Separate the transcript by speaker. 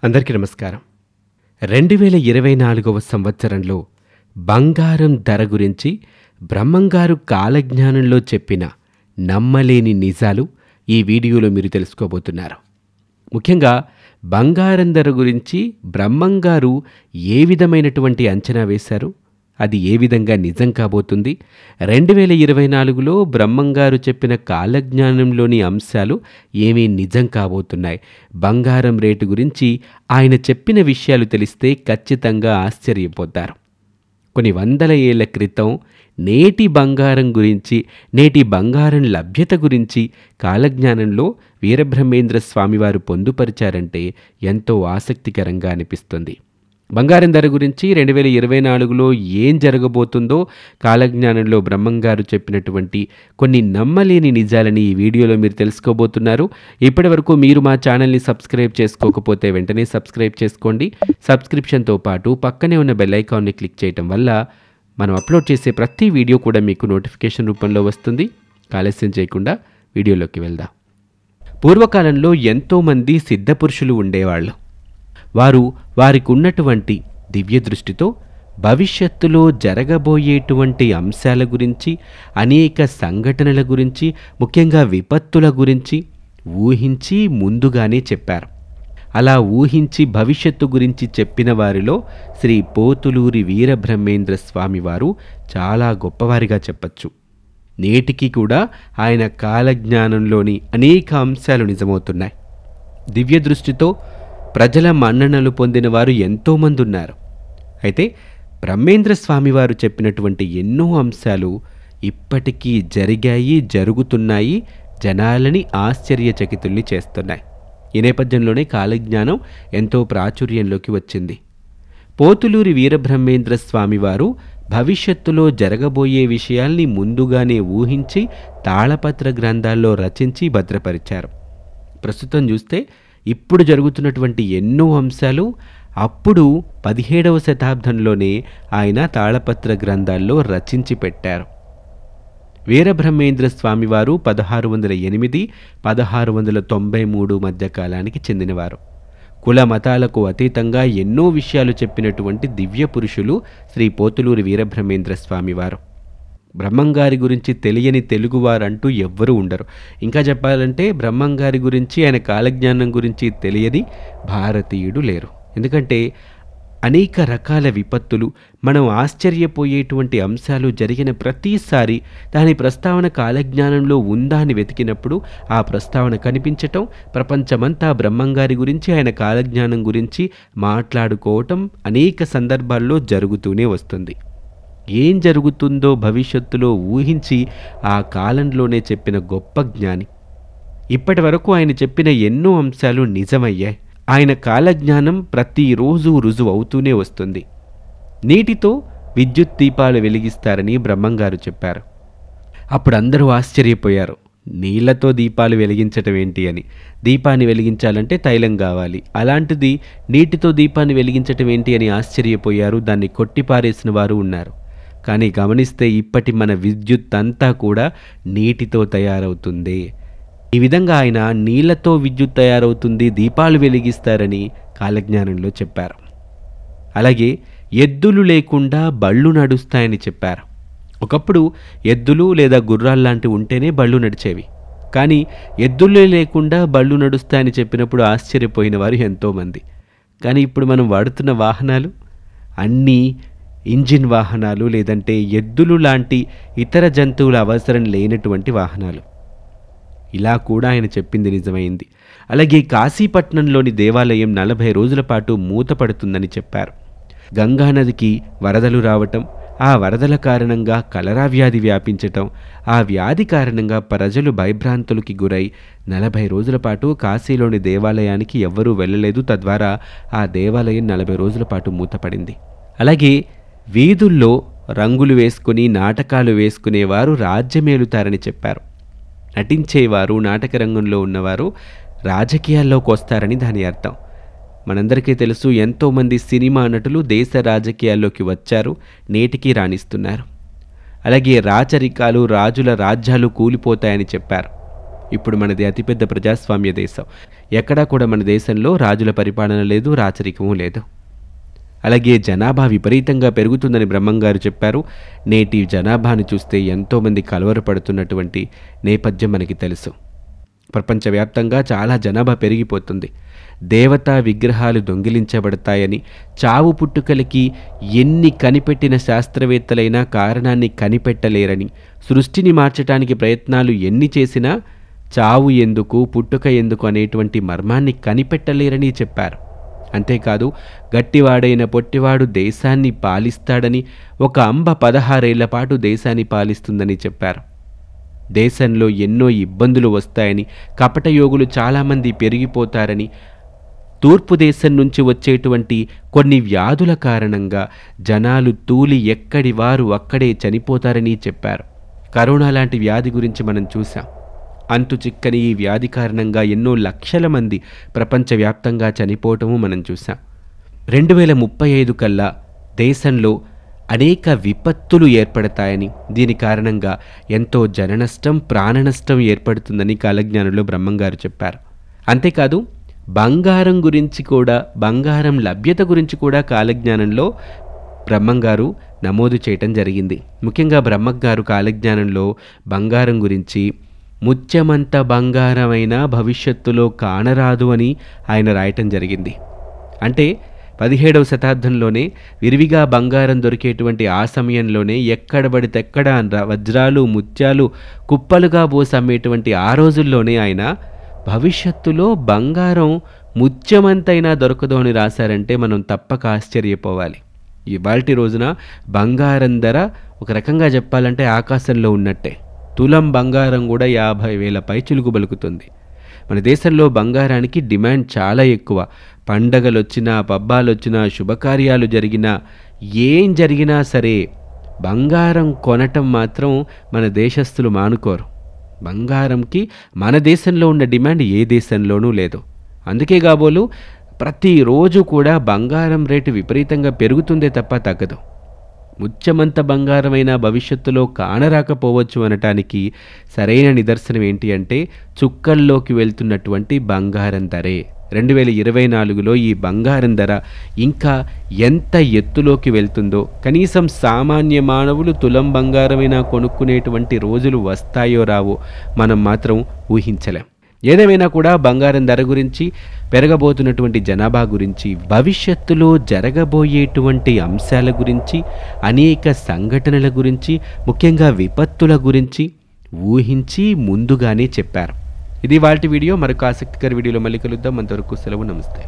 Speaker 1: అందరికీ నమస్కారం. 2024వ సంవత్సరంలో బంగారం ధర గురించి బ్రహ్మంగారు కాలజ్ఞానంలో చెప్పిన నమ్మలేని నిజాలు ఈ వీడియోలో మీరు తెలుసుకోబోతున్నారు. ముఖ్యంగా బంగారం ధర గురించి బ్రహ్మంగారు ఏ విధమైనటువంటి అంచనా వేశారు, అది ఏ విధంగా నిజం కాబోతుంది, 2024లో బ్రహ్మంగారు చెప్పిన కాలజ్ఞానంలోని అంశాలు ఏమీ నిజం కాబోతున్నాయి, బంగారం రేటు గురించి ఆయన చెప్పిన విషయాలు తెలిస్తే ఖచ్చితంగా ఆశ్చర్యపోతారు. కొన్ని వందల ఏళ్ల క్రితం నేటి బంగారం గురించి, నేటి బంగారం లభ్యత గురించి కాలజ్ఞానంలో వీరబ్రహ్మేంద్ర స్వామివారు పొందుపరిచారంటే ఎంతో ఆసక్తికరంగా అనిపిస్తుంది. బంగారం ధర గురించి 2024లో ఏం జరగబోతుందో కాలజ్ఞానంలో బ్రహ్మంగారు చెప్పినటువంటి కొన్ని నమ్మలేని నిజాలని ఈ వీడియోలో మీరు తెలుసుకోబోతున్నారు. ఇప్పటి వరకు మీరు మా ఛానల్ని సబ్స్క్రైబ్ చేసుకోకపోతే వెంటనే సబ్స్క్రైబ్ చేసుకోండి. సబ్స్క్రిప్షన్తో పాటు పక్కనే ఉన్న బెల్ ఐకాన్ని క్లిక్ చేయటం వల్ల మనం అప్లోడ్ చేసే ప్రతి వీడియో కూడా మీకు నోటిఫికేషన్ రూపంలో వస్తుంది. ఆలస్యం చేయకుండా వీడియోలోకి వెళ్దాం. పూర్వకాలంలో ఎంతోమంది సిద్ధపురుషులు ఉండేవాళ్ళు. వారికి ఉన్నటువంటి దివ్య దృష్టితో భవిష్యత్తులో జరగబోయేటువంటి అంశాల గురించి, అనేక సంఘటనల గురించి, ముఖ్యంగా విపత్తుల గురించి ఊహించి ముందుగానే చెప్పారు. అలా ఊహించి భవిష్యత్తు గురించి చెప్పిన వారిలో శ్రీ పోతులూరి వీరబ్రహ్మేంద్ర స్వామివారు చాలా గొప్పవారిగా చెప్పచ్చు. నేటికి కూడా ఆయన కాలజ్ఞానంలోని అనేక అంశాలు నిజమవుతున్నాయి. దివ్య దృష్టితో ప్రజల మన్ననలు పొందిన వారు ఎంతోమంది ఉన్నారు. అయితే బ్రహ్మేంద్ర స్వామివారు చెప్పినటువంటి ఎన్నో అంశాలు ఇప్పటికీ జరిగాయి, జరుగుతున్నాయి, జనాలని ఆశ్చర్యచకితుల్ని చేస్తున్నాయి. ఈ నేపథ్యంలోనే కాలజ్ఞానం ఎంతో ప్రాచుర్యంలోకి వచ్చింది. పోతులూరి వీరబ్రహ్మేంద్ర స్వామివారు భవిష్యత్తులో జరగబోయే విషయాల్ని ముందుగానే ఊహించి తాళపత్ర గ్రంథాల్లో రచించి భద్రపరిచారు. ప్రస్తుతం చూస్తే ఇప్పుడు జరుగుతున్నటువంటి ఎన్నో అంశాలు అప్పుడు 17వ శతాబ్దంలోనే ఆయన తాళపత్ర గ్రంథాల్లో రచించి పెట్టారు. వీరబ్రహ్మేంద్ర స్వామివారు 1608-1693 మధ్య కాలానికి చెందినవారు. కుల మతాలకు అతీతంగా ఎన్నో విషయాలు చెప్పినటువంటి దివ్య పురుషులు శ్రీ పోతులూరి వీరబ్రహ్మేంద్ర స్వామివారు. బ్రహ్మంగారి గురించి తెలియని తెలుగువారంటూ ఎవ్వరూ ఉండరు. ఇంకా చెప్పాలంటే బ్రహ్మంగారి గురించి, ఆయన కాలజ్ఞానం గురించి తెలియని భారతీయుడు లేరు. ఎందుకంటే అనేక రకాల విపత్తులు, మనం ఆశ్చర్యపోయేటువంటి అంశాలు జరిగిన ప్రతిసారి దాని ప్రస్తావన కాలజ్ఞానంలో ఉందా అని వెతికినప్పుడు ఆ ప్రస్తావన కనిపించటం, ప్రపంచమంతా బ్రహ్మంగారి గురించి, ఆయన కాలజ్ఞానం గురించి మాట్లాడుకోవటం అనేక సందర్భాల్లో జరుగుతూనే వస్తుంది. ఏం జరుగుతుందో భవిష్యత్తులో ఊహించి ఆ కాలంలోనే చెప్పిన గొప్ప జ్ఞాని. ఇప్పటి వరకు ఆయన చెప్పిన ఎన్నో అంశాలు నిజమయ్యాయి. ఆయన కాలజ్ఞానం ప్రతిరోజు రుజువు అవుతూనే వస్తుంది. నీటితో విద్యుత్ దీపాలు వెలిగిస్తారని బ్రహ్మంగారు చెప్పారు. అప్పుడు అందరూ ఆశ్చర్యపోయారు. నీళ్లతో దీపాలు వెలిగించటం ఏంటి అని. దీపాన్ని వెలిగించాలంటే తైలం కావాలి, అలాంటిది నీటితో దీపాన్ని వెలిగించటం ఏంటి అని ఆశ్చర్యపోయారు. దాన్ని కొట్టిపారేసిన వారు ఉన్నారు. కానీ గమనిస్తే ఇప్పటి మన విద్యుత్ అంతా కూడా నీటితో తయారవుతుంది. ఈ విధంగా ఆయన నీళ్లతో విద్యుత్ తయారవుతుంది, దీపాలు వెలిగిస్తారని కాలజ్ఞానంలో చెప్పారు. అలాగే ఎద్దులు లేకుండా బళ్ళు నడుస్తాయని చెప్పారు. ఒకప్పుడు ఎద్దులు లేదా గుర్రాల్లాంటివి ఉంటేనే బళ్ళు నడిచేవి. కానీ ఎద్దులే లేకుండా బళ్ళు నడుస్తాయని చెప్పినప్పుడు ఆశ్చర్యపోయిన వారు ఎంతోమంది. కానీ ఇప్పుడు మనం వాడుతున్న వాహనాలు అన్నీ ఇంజిన్ వాహనాలు, లేదంటే ఎద్దులు లాంటి ఇతర జంతువుల అవసరం లేనటువంటి వాహనాలు. ఇలా కూడా ఆయన చెప్పింది నిజమైంది. అలాగే కాశీపట్నంలోని దేవాలయం 40 రోజుల పాటు మూతపడుతుందని చెప్పారు. గంగానదికి వరదలు రావటం, ఆ వరదల కారణంగా కలరా వ్యాధి వ్యాపించటం, ఆ వ్యాధి కారణంగా ప్రజలు భయభ్రాంతులకి గురై 40 రోజుల పాటు కాశీలోని దేవాలయానికి ఎవ్వరూ వెళ్ళలేదు. తద్వారా ఆ దేవాలయం 40 రోజుల పాటు మూతపడింది. అలాగే వీధుల్లో రంగులు వేసుకుని నాటకాలు వేసుకునేవారు రాజ్యమేలుతారని చెప్పారు. నటించేవారు, నాటక రంగంలో ఉన్నవారు రాజకీయాల్లోకి వస్తారని దాని అర్థం. మనందరికీ తెలుసు, ఎంతోమంది సినిమా నటులు దేశ రాజకీయాల్లోకి వచ్చారు, నేటికి రాణిస్తున్నారు. అలాగే రాచరికాలు, రాజుల రాజ్యాలు కూలిపోతాయని చెప్పారు. ఇప్పుడు మనది అతిపెద్ద ప్రజాస్వామ్య దేశం. ఎక్కడా కూడా మన దేశంలో రాజుల పరిపాలన లేదు, రాచరికము లేదు. అలాగే జనాభా విపరీతంగా పెరుగుతుందని బ్రహ్మంగారు చెప్పారు. నేటి జనాభాను చూస్తే ఎంతోమంది కలవరపడుతున్నటువంటి నేపథ్యం మనకి తెలుసు. ప్రపంచవ్యాప్తంగా చాలా జనాభా పెరిగిపోతుంది. దేవతా విగ్రహాలు దొంగిలించబడతాయని, చావు పుట్టుకలకి ఎన్ని కనిపెట్టిన శాస్త్రవేత్తలైనా కారణాన్ని కనిపెట్టలేరని, సృష్టిని మార్చడానికి ప్రయత్నాలు ఎన్ని చేసినా చావు ఎందుకు, పుట్టుక ఎందుకు అనేటువంటి మర్మాన్ని కనిపెట్టలేరని చెప్పారు. అంతేకాదు, గట్టివాడైన పొట్టివాడు దేశాన్ని పాలిస్తాడని, ఒక అంబ 16 ఏళ్ల పాటు దేశాన్ని పాలిస్తుందని చెప్పారు. దేశంలో ఎన్నో ఇబ్బందులు వస్తాయని, కపటయోగులు చాలామంది పెరిగిపోతారని, తూర్పు దేశం నుంచి వచ్చేటువంటి కొన్ని వ్యాధుల కారణంగా జనాలు తూలి ఎక్కడి వారు అక్కడే చనిపోతారని చెప్పారు. కరోనా లాంటి వ్యాధి గురించి మనం చూసాం. అంతు చిక్కని ఈ వ్యాధి కారణంగా ఎన్నో లక్షల మంది ప్రపంచవ్యాప్తంగా చనిపోవటము మనం చూసాం. 2035 కల్లా దేశంలో అనేక విపత్తులు ఏర్పడతాయని, దీని కారణంగా ఎంతో జననష్టం, ప్రాణనష్టం ఏర్పడుతుందని కాలజ్ఞానంలో బ్రహ్మంగారు చెప్పారు. అంతేకాదు, బంగారం గురించి కూడా, బంగారం లభ్యత గురించి కూడా కాలజ్ఞానంలో బ్రహ్మంగారు నమోదు చేయటం జరిగింది. ముఖ్యంగా బ్రహ్మంగారు కాలజ్ఞానంలో బంగారం గురించి ముత్యమంత బంగారమైన భవిష్యత్తులో కానరాదు అని ఆయన రాయటం జరిగింది. అంటే 17వ శతాబ్దంలోనే విరివిగా బంగారం దొరికేటువంటి ఆ సమయంలోనే ఎక్కడ పడితే ఎక్కడ వజ్రాలు, ముత్యాలు కుప్పలుగా పోసి అమ్మేటువంటి ఆ రోజుల్లోనే ఆయన భవిష్యత్తులో బంగారం ముత్యమంతైనా దొరకదు అని రాశారంటే మనం తప్పక ఆశ్చర్యపోవాలి. ఇవాల్టి రోజున బంగారం ధర ఒక రకంగా చెప్పాలంటే ఆకాశంలో ఉన్నట్టే. తులం బంగారం కూడా 50,000 పైచిలుకు బలుకుతుంది. మన దేశంలో బంగారానికి డిమాండ్ చాలా ఎక్కువ. పండగలు వచ్చినా, పబ్బాలు వచ్చినా, శుభకార్యాలు జరిగినా, ఏం జరిగినా సరే బంగారం కొనటం మాత్రం మన దేశస్థులు మానుకోరు. బంగారంకి మన దేశంలో ఉన్న డిమాండ్ ఏ దేశంలోనూ లేదు. అందుకే కాబోలు ప్రతిరోజు కూడా బంగారం రేటు విపరీతంగా పెరుగుతుందే తప్ప తగ్గదు. ముత్యమంత బంగారమైన భవిష్యత్తులో కానరాకపోవచ్చు అనటానికి సరైన నిదర్శనం ఏంటి అంటే చుక్కల్లోకి వెళ్తున్నటువంటి బంగారం ధరే. 2024లో ఈ బంగారం ధర ఇంకా ఎంత ఎత్తులోకి వెళ్తుందో, కనీసం సామాన్య మానవులు తులం బంగారమైనా కొనుక్కునేటువంటి రోజులు వస్తాయో రావో మనం మాత్రం ఊహించలేం. ఏదేమైనా కూడా బంగారం ధర గురించి, పెరగబోతున్నటువంటి జనాభా గురించి, భవిష్యత్తులో జరగబోయేటువంటి అంశాల గురించి, అనేక సంఘటనల గురించి, ముఖ్యంగా విపత్తుల గురించి ఊహించి ముందుగానే చెప్పారు. ఇది వాటి వీడియో. మరొక ఆసక్తికర వీడియోలో మళ్ళీ కలుద్దాం. అంతవరకు సెలవు. నమస్తే.